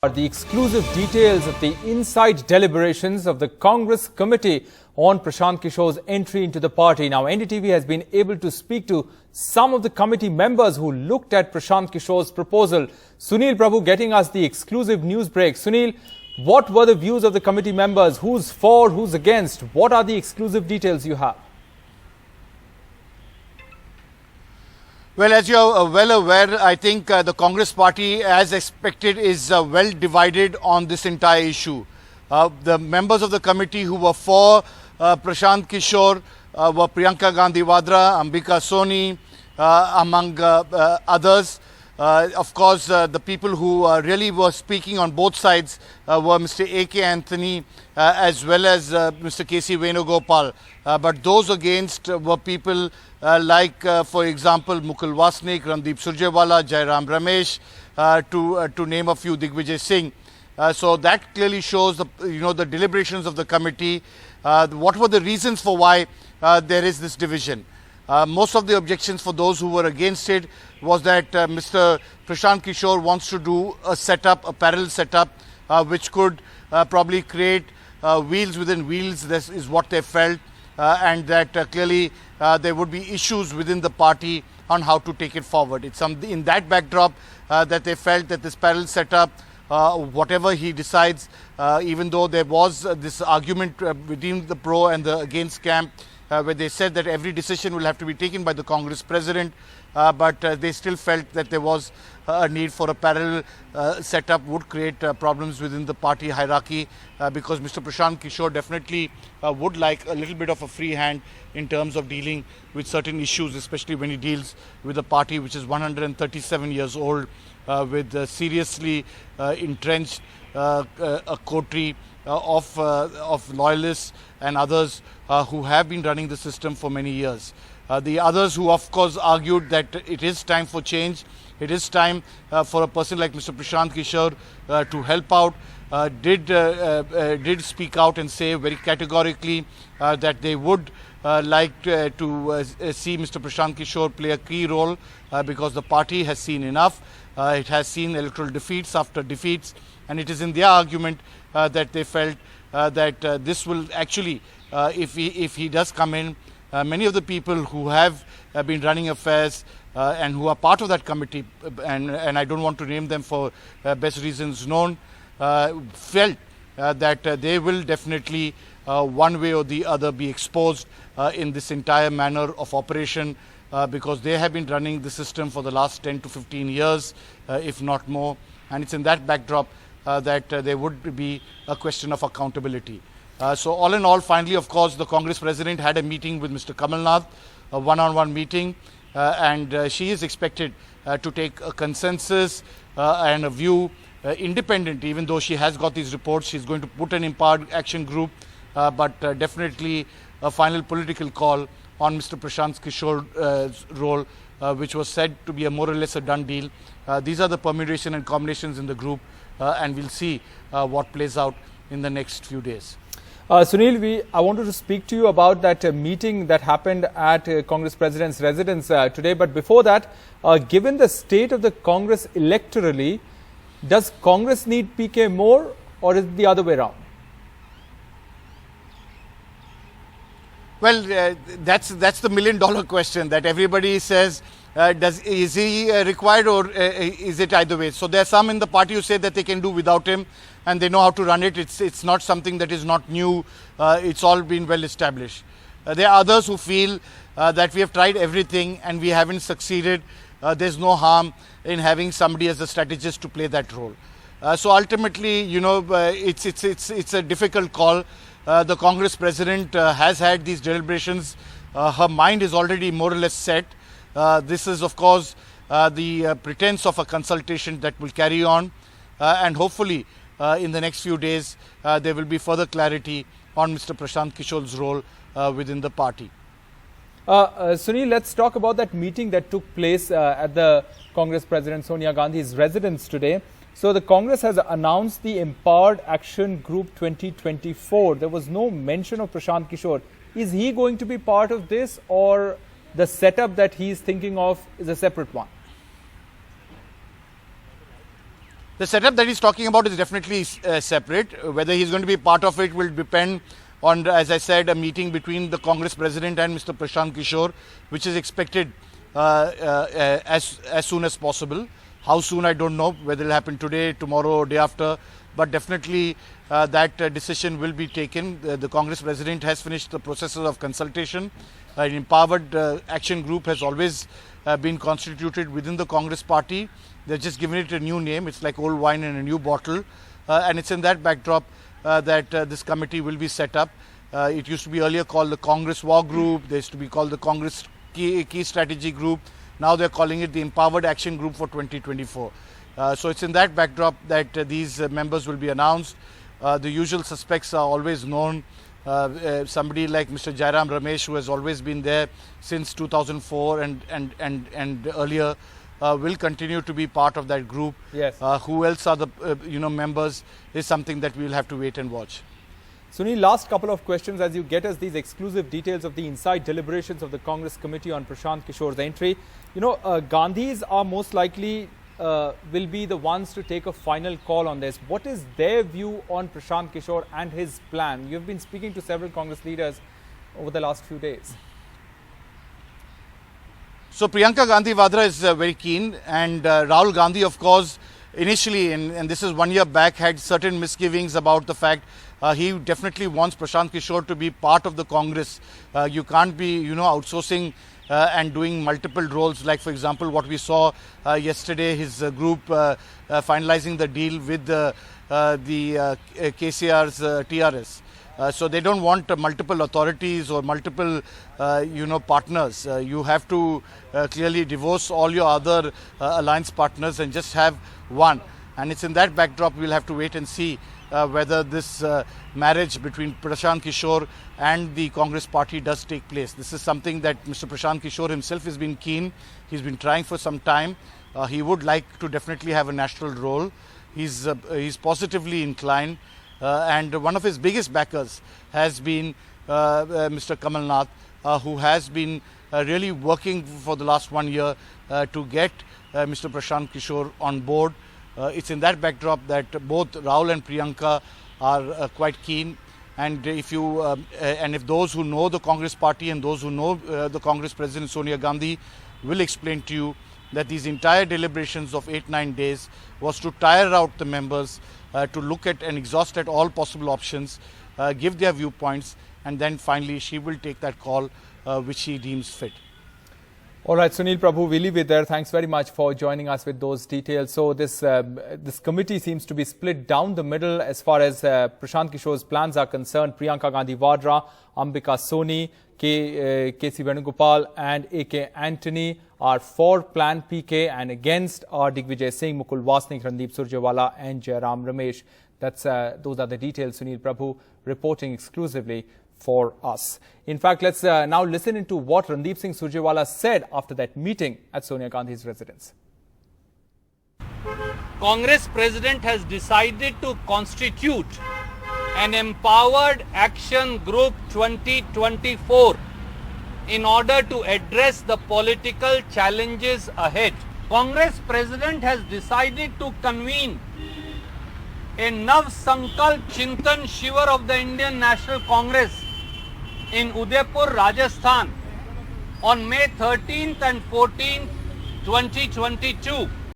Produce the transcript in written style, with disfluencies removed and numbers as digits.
Are the exclusive details of the inside deliberations of the Congress committee on Prashant Kishor's entry into the party. Now, NDTV has been able to speak to some of the committee members who looked at Prashant Kishor's proposal. Sunil Prabhu getting us the exclusive news break. Sunil, what were the views of the committee members? Who's for, who's against? What are the exclusive details you have? Well, as you're well aware, I think the Congress party, as expected, is well divided on this entire issue. The members of the committee who were for Prashant Kishor were Priyanka Gandhi Vadra, Ambika Soni, among others. Of course, the people who really were speaking on both sides were Mr. A.K. Anthony as well as Mr. K.C. Venugopal. But those against were people like, for example, Mukul Wasnik, Randeep Surjewala, Jairam Ramesh, to name a few, Digvijay Singh. So that clearly shows the deliberations of the committee. What were the reasons for why there is this division? Most of the objections for those who were against it was that Mr. Prashant Kishor wants to do a setup, a parallel setup, which could probably create wheels within wheels. This is what they felt, and that clearly there would be issues within the party on how to take it forward. It's in that backdrop that they felt that this parallel setup, whatever he decides, even though there was this argument between the pro and the against camp, where they said that every decision will have to be taken by the Congress president, but they still felt that there was a need for a parallel setup would create problems within the party hierarchy, because Mr. Prashant Kishor definitely would like a little bit of a free hand in terms of dealing with certain issues, especially when he deals with a party which is 137 years old, with seriously entrenched a coterie of loyalists and others who have been running the system for many years. The others who of course argued that it is time for change, it is time for a person like Mr. Prashant Kishor to help out, did speak out and say very categorically that they would like to see Mr. Prashant Kishor play a key role, because the party has seen enough. It has seen electoral defeats after defeats, and it is in their argument that they felt that this will actually, if he does come in, many of the people who have been running affairs and who are part of that committee, and I don't want to name them for best reasons known, felt that they will definitely one way or the other be exposed in this entire manner of operation, because they have been running the system for the last 10 to 15 years, if not more, and it's in that backdrop that there would be a question of accountability. So all in all, finally, of course, the Congress president had a meeting with Mr. Kamal Nath, a one-on-one meeting, and she is expected to take a consensus and a view independent. Even though she has got these reports, she's going to put an empowered action group, but definitely a final political call on Mr. Prashant Kishor's role, which was said to be a more or less a done deal. These are the permutation and combinations in the group, and we'll see what plays out in the next few days. Sunil, I wanted to speak to you about that meeting that happened at Congress President's residence today. But before that, given the state of the Congress electorally, does Congress need PK more, or is it the other way around? Well, that's the million-dollar question that everybody says. Is he required, or is it either way? So there are some in the party who say that they can do without him, and they know how to run it. It's not something that is not new. It's all been well established. There are others who feel that we have tried everything and we haven't succeeded. There's no harm in having somebody as a strategist to play that role. So ultimately, it's a difficult call. The Congress president has had these deliberations. Her mind is already more or less set. This is, of course, the pretense of a consultation that will carry on, and hopefully in the next few days there will be further clarity on Mr. Prashant Kishor's role within the party. Sunil, let's talk about that meeting that took place at the Congress President Sonia Gandhi's residence today. So the Congress has announced the Empowered Action Group 2024. There was no mention of Prashant Kishor. Is he going to be part of this, or the setup that he's thinking of is a separate one? The setup that he's talking about is definitely separate. Whether he's going to be part of it will depend on, as I said, a meeting between the Congress President and Mr. Prashant Kishor, which is expected as soon as possible. How soon, I don't know, whether it will happen today, tomorrow, or day after, but definitely that decision will be taken. The Congress President has finished the processes of consultation. An empowered action group has always been constituted within the Congress party. They're just given it a new name. It's like old wine in a new bottle. And it's in that backdrop that this committee will be set up. It used to be earlier called the Congress War Group. There used to be called the Congress Key Strategy Group. Now they're calling it the Empowered Action Group for 2024. So it's in that backdrop that these members will be announced. The usual suspects are always known. Somebody like Mr. Jairam Ramesh, who has always been there since 2004 and earlier, will continue to be part of that group. Yes. Who else are the members is something that we will have to wait and watch. Sunil, last couple of questions as you get us these exclusive details of the inside deliberations of the Congress committee on Prashant Kishor's entry. Gandhis are most likely will be the ones to take a final call on this. What is their view on Prashant Kishor and his plan? You've been speaking to several Congress leaders over the last few days. So Priyanka Gandhi Vadra is very keen, and Rahul Gandhi, of course, initially, and this is 1 year back, had certain misgivings about the fact he definitely wants Prashant Kishor to be part of the Congress. You can't be, outsourcing and doing multiple roles, like, for example, what we saw yesterday, his group finalizing the deal with the KCR's TRS. So they don't want multiple authorities or multiple, partners. You have to clearly divorce all your other alliance partners and just have one. And it's in that backdrop we'll have to wait and see whether this marriage between Prashant Kishor and the Congress party does take place. This is something that Mr. Prashant Kishor himself has been keen. He's been trying for some time. He would like to definitely have a national role. He's positively inclined. And one of his biggest backers has been Mr. Kamal Nath, who has been really working for the last 1 year to get Mr. Prashant Kishor on board. It's in that backdrop that both Rahul and Priyanka are quite keen. And if those who know the Congress party and those who know the Congress President Sonia Gandhi will explain to you that these entire deliberations of 8-9 days was to tire out the members, to look at and exhaust at all possible options, give their viewpoints, and then finally she will take that call which she deems fit. All right, Sunil Prabhu, we'll leave it there. Thanks very much for joining us with those details. So this committee seems to be split down the middle as far as Prashant Kishor's plans are concerned. Priyanka Gandhi Vadra, Ambika Soni, K.C. Venugopal and A.K. Antony are for Plan PK, and against are Digvijay Singh, Mukul Vasnik, Randeep Surjewala and Jairam Ramesh. Those are the details. Sunil Prabhu reporting exclusively for us. In fact, let's now listen into what Randeep Singh Surjewala said after that meeting at Sonia Gandhi's residence. Congress President has decided to constitute an Empowered Action Group 2024 in order to address the political challenges ahead. Congress President has decided to convene a Nav Sankalp Chintan Shivar of the Indian National Congress in Udaipur, Rajasthan on May 13th and 14th, 2022.